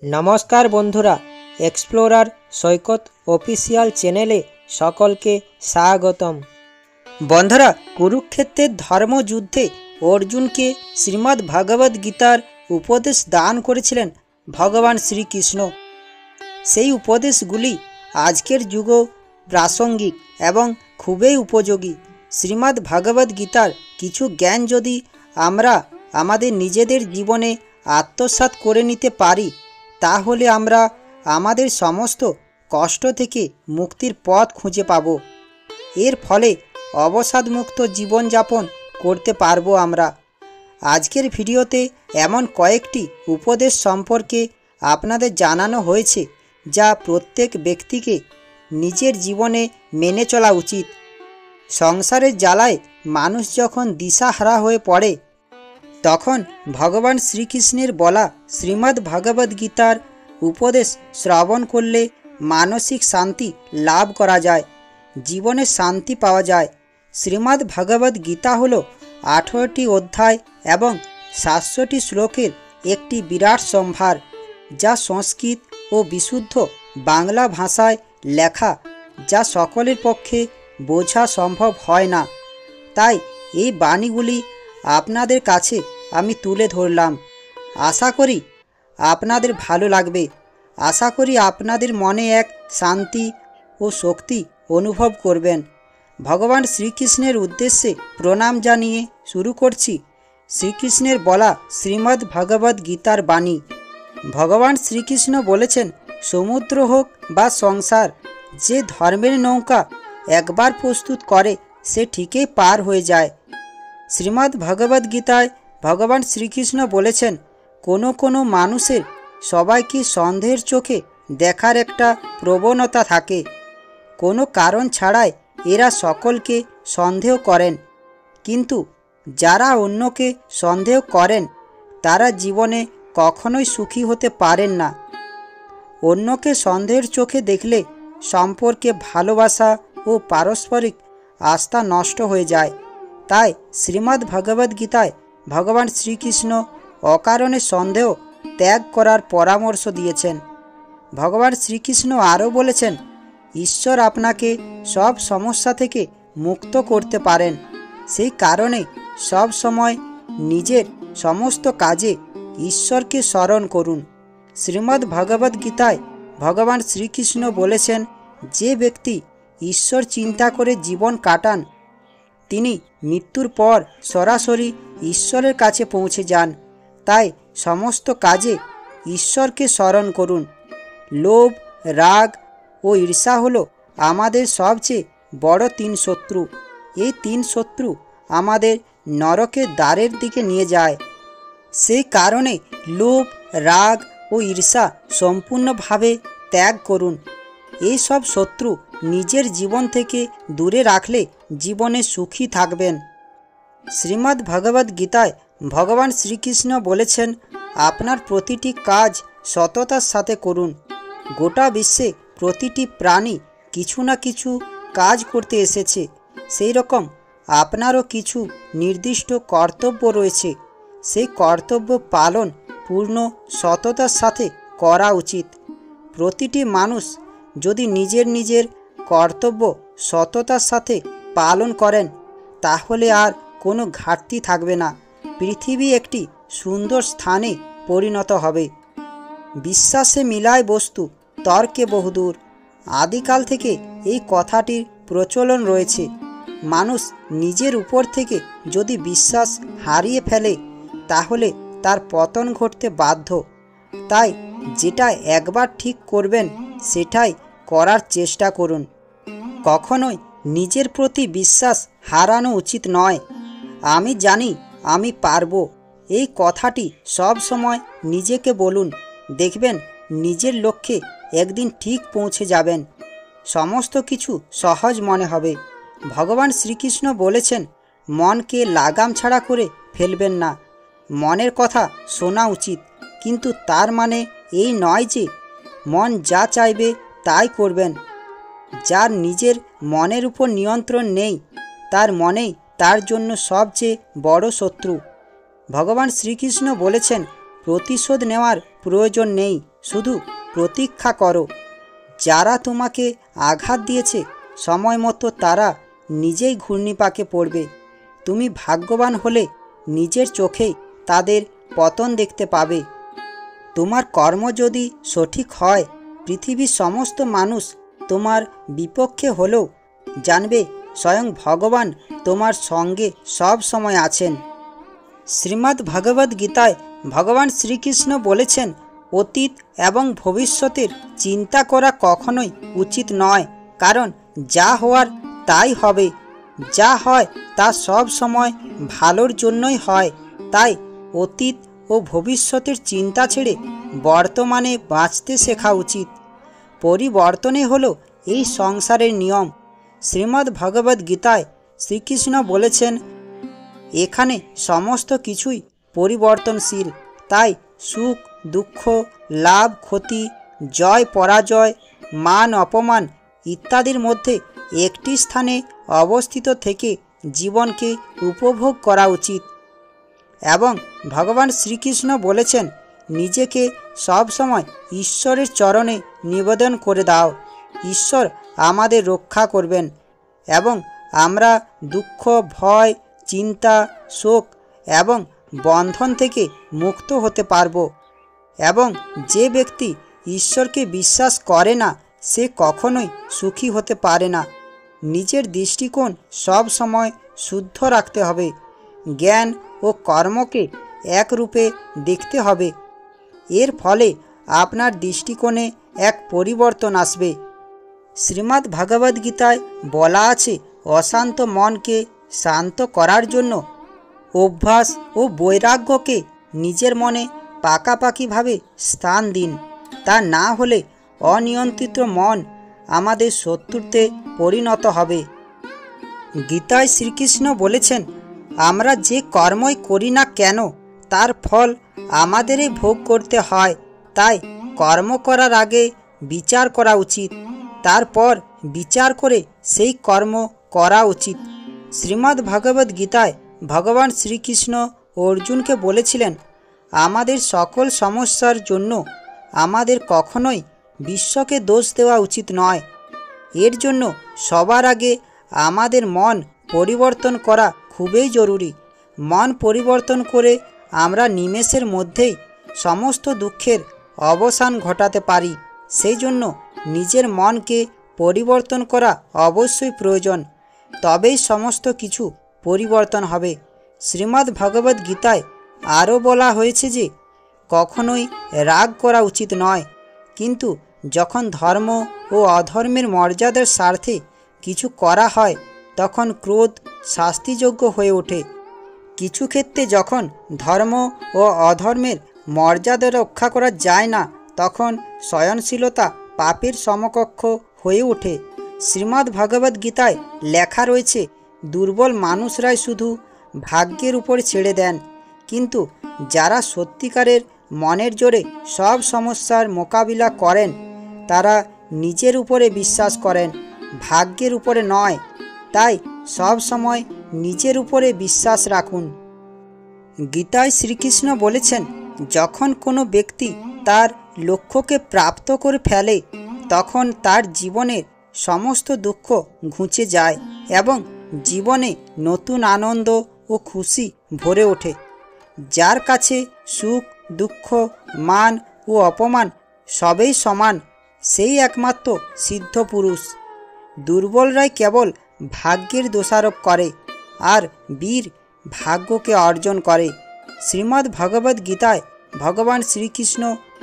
নমস্কার বন্ধুরা, এক্সপ্লোরার সৈকত অফিসিয়াল চ্যানেলে সকলকে স্বাগতম। বন্ধুরা, কুরুক্ষেত্রের ধর্মযুদ্ধে অর্জুনকে শ্রীমদ্ ভগবদ্ গীতার উপদেশ দান করেছিলেন ভগবান শ্রীকৃষ্ণ। সেই উপদেশগুলি আজকের যুগেও প্রাসঙ্গিক এবং খুবই উপযোগী। শ্রীমদ্ ভগবদ্ গীতার কিছু জ্ঞান যদি আমরা আমাদের নিজেদের জীবনে আত্মসাৎ করে নিতে পারি, তাহলে আমরা আমাদের সমস্ত কষ্ট থেকে মুক্তির পথ খুঁজে পাব। এর ফলে অবসাদমুক্ত জীবনযাপন করতে পারবো আমরা। আজকের ভিডিওতে এমন কয়েকটি উপদেশ সম্পর্কে আপনাদের জানানো হয়েছে যা প্রত্যেক ব্যক্তিকে নিজের জীবনে মেনে চলা উচিত। সংসারের জ্বালায় মানুষ যখন দিশাহারা হয়ে পড়ে, তখন ভগবান শ্রীকৃষ্ণের বলা শ্রীমদ্ ভগবদ্ গীতার উপদেশ শ্রবণ করলে মানসিক শান্তি লাভ করা যায়, জীবনে শান্তি পাওয়া যায়। শ্রীমদ্ ভগবদ্ গীতা হল 18টি অধ্যায় এবং 700টি শ্লোকের একটি বিরাট সম্ভার, যা সংস্কৃত ও বিশুদ্ধ বাংলা ভাষায় লেখা, যা সকলের পক্ষে বোঝা সম্ভব হয় না। তাই এই বাণীগুলি আপনাদের কাছে আমি তুলে ধরলাম। আশা করি আপনাদের ভালো লাগবে। আশা করি আপনাদের মনে এক শান্তি ও শক্তি অনুভব করবেন। ভগবান শ্রীকৃষ্ণের উদ্দেশ্যে প্রণাম জানিয়ে শুরু করছি শ্রীকৃষ্ণের বলা শ্রীমদ্ ভগবদ্ গীতার বাণী। ভগবান শ্রীকৃষ্ণ বলেছেন, সমুদ্র হোক বা সংসার, যে ধর্মের নৌকা একবার প্রস্তুত করে সে ঠিকই পার হয়ে যায়। শ্রীমদ্ ভগবদ্ গীতায় ভগবান শ্রীকৃষ্ণ বলেছেন, কোনো মানুষের সবাইকে সন্দেহের চোখে দেখার একটা প্রবণতা থাকে। কোনো কারণ ছাড়াই এরা সকলকে সন্দেহ করেন, কিন্তু যারা অন্যকে সন্দেহ করেন তারা জীবনে কখনোই সুখী হতে পারেন না। অন্যকে সন্দেহের চোখে দেখলে সম্পর্কে ভালোবাসা ও পারস্পরিক আস্থা নষ্ট হয়ে যায়। তাই শ্রীমদ্ ভগবদ্ গীতায় ভগবান শ্রীকৃষ্ণ অকারণে সন্দেহ ত্যাগ করার পরামর্শ দিয়েছেন। ভগবান শ্রীকৃষ্ণ আরও বলেছেন, ঈশ্বর আপনাকে সব সমস্যা থেকে মুক্ত করতে পারেন। সেই কারণে সব সময় নিজের সমস্ত কাজে ঈশ্বরকে স্মরণ করুন। শ্রীমদ্ ভগবদ্ গীতায় ভগবান শ্রীকৃষ্ণ বলেছেন, যে ব্যক্তি ঈশ্বর চিন্তা করে জীবন কাটান, তিনি মৃত্যুর পর সরাসরি ঈশ্বরের কাছে পৌঁছে যান। তাই সমস্ত কাজে ঈশ্বরকে স্মরণ করুন। লোভ, রাগ ও ঈর্ষা হলো আমাদের সবচেয়ে বড় 3 শত্রু। এই 3 শত্রু আমাদের নরকের দ্বারের দিকে নিয়ে যায়। সেই কারণে লোভ, রাগ ও ঈর্ষা সম্পূর্ণভাবে ত্যাগ করুন। এই সব শত্রু নিজের জীবন থেকে দূরে রাখলে জীবনে সুখী থাকবেন। শ্রীমদ্ ভগবদ্ গীতায় ভগবান শ্রীকৃষ্ণ বলেছেন, আপনার প্রতিটি কাজ সততার সাথে করুন। গোটা বিশ্বে প্রতিটি প্রাণী কিছু না কিছু কাজ করতে এসেছে, সেই রকম আপনারও কিছু নির্দিষ্ট কর্তব্য রয়েছে। সেই কর্তব্য পালন পূর্ণ সততার সাথে করা উচিত। প্রতিটি মানুষ যদি নিজের কর্তব্য সততার সাথে পালন করেন, তাহলে আর কোনো ঘাটতি থাকবে না। পৃথিবী একটি সুন্দর স্থানে পরিণত হবে। বিশ্বাসে মিলায় বস্তু, তর্কে বহুদূর। আদিকাল থেকে এই কথাটির প্রচলন রয়েছে। মানুষ নিজের উপর থেকে যদি বিশ্বাস হারিয়ে ফেলে, তাহলে তার পতন ঘটতে বাধ্য। তাই যেটা একবার ঠিক করবেন সেটাই করার চেষ্টা করুন। কখনোই নিজের প্রতি বিশ্বাস হারানো উচিত নয়। আমি জানি, আমি পারবো, এই কথাটি সব সময় নিজেকে বলুন। দেখবেন নিজের লক্ষ্যে একদিন ঠিক পৌঁছে যাবেন। সমস্ত কিছু সহজ মনে হবে। ভগবান শ্রীকৃষ্ণ বলেছেন, মনকে লাগাম ছাড়া করে ফেলবেন না। মনের কথা শোনা উচিত, কিন্তু তার মানে এই নয় যে মন যা চাইবে তাই করবেন। যার নিজের মনের উপর নিয়ন্ত্রণ নেই, তার মনেই তার জন্য সবচেয়ে বড় শত্রু। ভগবান শ্রীকৃষ্ণ বলেছেন, প্রতিশোধ নেওয়ার প্রয়োজন নেই, শুধু প্রতীক্ষা করো। যারা তোমাকে আঘাত দিয়েছে সময় মতো তারা নিজেই ঘূর্ণিপাকে পড়বে। তুমি ভাগ্যবান হলে নিজের চোখেই তাদের পতন দেখতে পাবে। তোমার কর্ম যদি সঠিক হয়, পৃথিবীর সমস্ত মানুষ তোমার বিপক্ষে হলেও জানবে স্বয়ং ভগবান তোমার সঙ্গে সব সময় আছেন। শ্রীমদ্ ভগবদ্ গীতায় ভগবান শ্রীকৃষ্ণ বলেছেন, অতীত এবং ভবিষ্যতের চিন্তা করা কখনোই উচিত নয়, কারণ যা হওয়ার তাই হবে। যা হয় তা সব সময় ভালোর জন্যই হয়। তাই অতীত ও ভবিষ্যতের চিন্তা ছেড়ে বর্তমানে বাঁচতে শেখা উচিত। পরিবর্তনে হলো এই সংসারের নিয়ম। শ্রীমদ্ ভগবদ্ গীতায় শ্রীকৃষ্ণ বলেছেন, এখানে সমস্ত কিছুই পরিবর্তনশীল। তাই সুখ দুঃখ, লাভ ক্ষতি, জয় পরাজয়, মান অপমান ইত্যাদির মধ্যে একটি স্থানে অবস্থিত থেকে জীবনকে উপভোগ করা উচিত। এবং ভগবান শ্রীকৃষ্ণ বলেছেন, নিজেকে সবসময় ঈশ্বরের চরণে নিবেদন করে দাও। ঈশ্বর আমাদের রক্ষা করবেন এবং আমরা দুঃখ, ভয়, চিন্তা, শোক এবং বন্ধন থেকে মুক্ত হতে পারব। এবং যে ব্যক্তি ঈশ্বরকে বিশ্বাস করে না, সে কখনোই সুখী হতে পারে না। নিজের দৃষ্টিকোণ সব সময় শুদ্ধ রাখতে হবে। জ্ঞান ও কর্মকে একরূপে দেখতে হবে। এর ফলে আপনার দৃষ্টিকোণে এক পরিবর্তন আসবে। শ্রীমদ্ ভগবদ্ গীতায় বলা আছে, অশান্ত মনকে শান্ত করার জন্য অভ্যাস ও বৈরাগ্যকে নিজের মনে পাকাপাকিভাবে স্থান দিন। তা না হলে অনিয়ন্ত্রিত মন আমাদের শত্রুতে পরিণত হবে। গীতায় শ্রীকৃষ্ণ বলেছেন, আমরা যে কর্মই করি না কেন তার ফল আমাদেরই ভোগ করতে হয়। তাই কর্ম করার আগে বিচার করা উচিত, তারপর বিচার করে সেই কর্ম করা উচিত। শ্রীমদ্ ভগবদ্ গীতায় ভগবান শ্রীকৃষ্ণ অর্জুনকে বলেছিলেন, আমাদের সকল সমস্যার জন্য আমাদের কখনোই বিশ্বকে দোষ দেওয়া উচিত নয়। এর জন্য সবার আগে আমাদের মন পরিবর্তন করা খুবই জরুরি। মন পরিবর্তন করে আমরা নিমেষের মধ্যেই সমস্ত দুঃখের অবসান ঘটাতে পারি। সেই জন্য নিজের মনকে পরিবর্তন করা অবশ্যই প্রয়োজন, তবেই সমস্ত কিছু পরিবর্তন হবে। শ্রীমদ্ ভগবদ্ গীতায় আরও বলা হয়েছে যে কখনোই রাগ করা উচিত নয়, কিন্তু যখন ধর্ম ও অধর্মের মর্যাদার স্বার্থে কিছু করা হয় তখন ক্রোধ শাস্তিযোগ্য হয়ে ওঠে। কিছু ক্ষেত্রে যখন ধর্ম ও অধর্মের মর্যাদা রক্ষা করা যায় না, তখন সহনশীলতা পাপের সমকক্ষ হয়ে ওঠে। শ্রীমদ্ ভগবদ্ গীতায় লেখা রয়েছে, দুর্বল মানুষরাই শুধু ভাগ্যের উপর ছেড়ে দেন, কিন্তু যারা সত্যিকারের মনের জোরে সব সমস্যার মোকাবিলা করেন তারা নিজের উপরে বিশ্বাস করেন, ভাগ্যের উপরে নয়। তাই সব সময় নিজের উপরে বিশ্বাস রাখুন। গীতায় শ্রীকৃষ্ণ বলেছেন, যখন কোনো ব্যক্তি তার লক্ষ্যকে প্রাপ্ত করে ফেলে তখন তার জীবনের সমস্ত দুঃখ ঘুচে যায় এবং জীবনে নতুন আনন্দ ও খুশি ভরে ওঠে। যার কাছে সুখ দুঃখ, মান ও অপমান সবই সমান, সেই একমাত্র সিদ্ধ পুরুষ। দুর্বলরাই কেবল ভাগ্যের দোষারোপ করে আর বীর ভাগ্যকে অর্জন করে। শ্রীমদ্ ভগবদ্ গীতায় ভগবান শ্রীকৃষ্ণ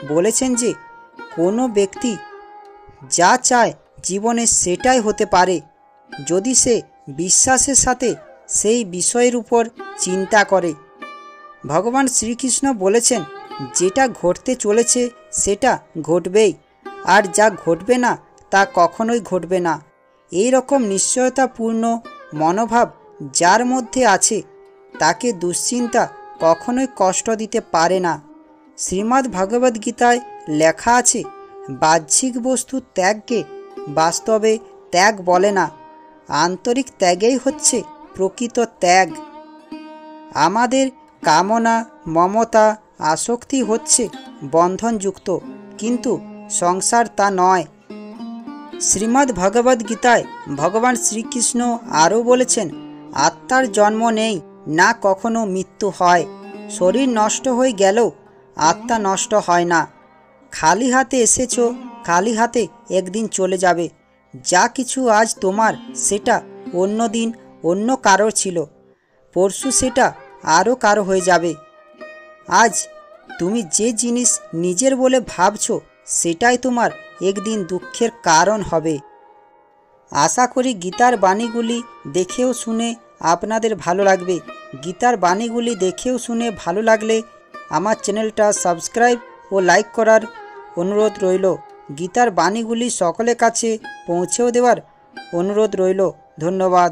বলেছেন যে কোনো ব্যক্তি যা চায় জীবনে সেটাই হতে পারে যদি সে বিশ্বাসের সাথে সেই বিষয়ের উপর চিন্তা করে। ভগবান শ্রীকৃষ্ণ বলেছেন, যেটা ঘটতে চলেছে সেটা ঘটবেই, আর যা ঘটবে না তা কখনোই ঘটবে না। এই রকম নিশ্চয়তাপূর্ণ মনোভাব যার মধ্যে আছে তাকে দুশ্চিন্তা কখনোই কষ্ট দিতে পারে না। শ্রীমদ্ ভগবদ্ গীতায় লেখা আছে, বাহ্যিক বস্তু ত্যাগকে বাস্তবে ত্যাগ বলে না, আন্তরিক ত্যাগেই হচ্ছে প্রকৃত ত্যাগ। আমাদের কামনা, মমতা, আসক্তি হচ্ছে বন্ধনযুক্ত, কিন্তু সংসার তা নয়। শ্রীমদ্ ভগবদ্ গীতায় ভগবান শ্রীকৃষ্ণ আরও বলেছেন, আত্মার জন্ম নেই, না কখনো মৃত্যু হয়। শরীর নষ্ট হয়ে গেলেও আত্মা নষ্ট হয় না। খালি হাতে এসেছো, খালি হাতে একদিন চলে যাবে। যা কিছু আজ তোমার সেটা অন্য দিন অন্য কারোর ছিল, পরশু সেটা আরও কারো হয়ে যাবে। আজ তুমি যে জিনিস নিজের বলে ভাবছো সেটাই তোমার একদিন দুঃখের কারণ হবে। আশা করি গীতার বাণীগুলি দেখেও শুনে আপনাদের ভালো লাগবে। গীতার বাণীগুলি দেখেও শুনে ভালো লাগলে আমার চ্যানেলটা সাবস্ক্রাইব ও লাইক করার অনুরোধ রইল। গীতার বাণীগুলি সকলের কাছে পৌঁছেও দেওয়ার অনুরোধ রইল। ধন্যবাদ।